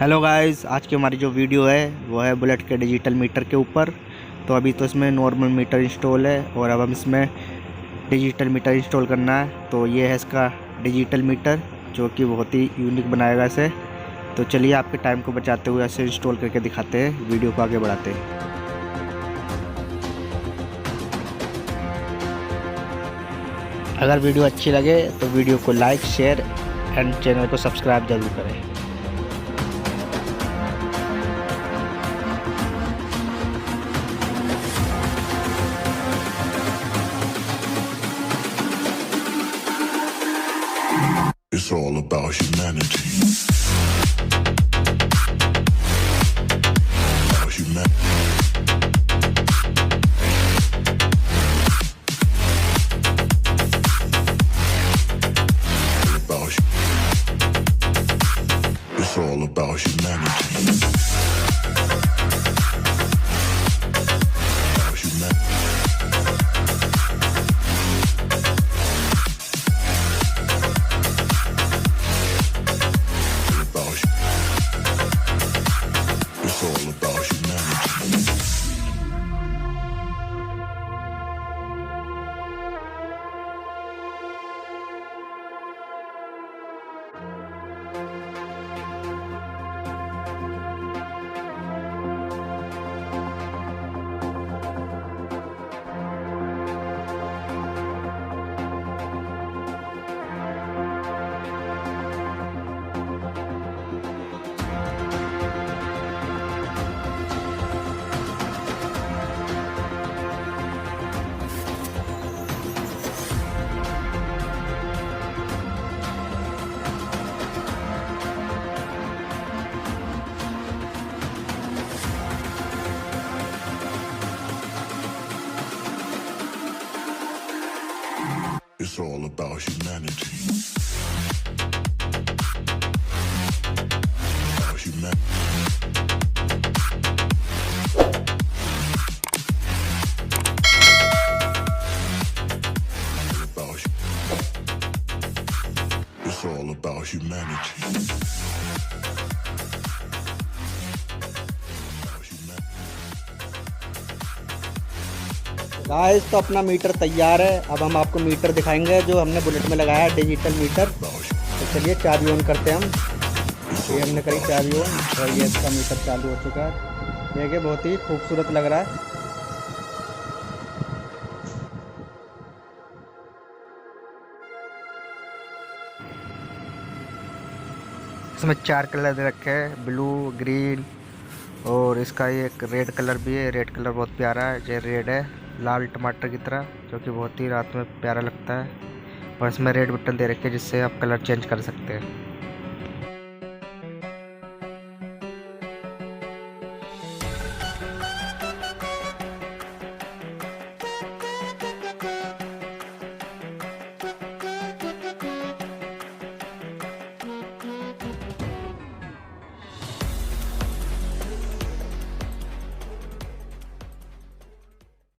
Hello guys, आज की हमारी जो वीडियो है वो है बुलेट के डिजिटल मीटर के ऊपर। तो अभी तो इसमें नॉर्मल मीटर इंस्टॉल है और अब हम इसमें डिजिटल मीटर इंस्टॉल करना है। तो ये है इसका डिजिटल मीटर, जो कि बहुत ही यूनिक बनाएगा इसे। तो चलिए आपके टाइम को बचाते हुए ऐसे इंस्टॉल करके दिखाते हैं, वीडियो को आगे बढ़ाते हैं। अगर वीडियो अच्छी लगे तो वीडियो को लाइक, शेयर एंड चैनल को सब्सक्राइब जरूर करें। It's all about humanity. About humanity. It's all about humanity. About humanity. It's all about humanity. It's all about humanity. About humanity. It's all about humanity. Guys, तो अपना metre तैयार है। अब हम आपको मीटर दिखाएंगे जो हमने बुलेट में लगाया है, डिजिटल मीटर। तो चलिए चाबी ऑन करते हैं हम। ये हमने करी चाबी ऑन और ये इसका मीटर चालू हो चुका है। देखिए बहुत ही खूबसूरत लग रहा है। इसमें 4 कलर दे रखे हैं, ब्लू, ग्रीन और इसका ये एक रेड कलर भी है। रेड कलर बहुत प्यारा है, ये रेड है लाल टमाटर की तरह, जो कि बहुत ही रात में प्यारा लगता है। और इसमें रेड बटन दे रखे हैं जिससे आप कलर चेंज कर सकते हैं।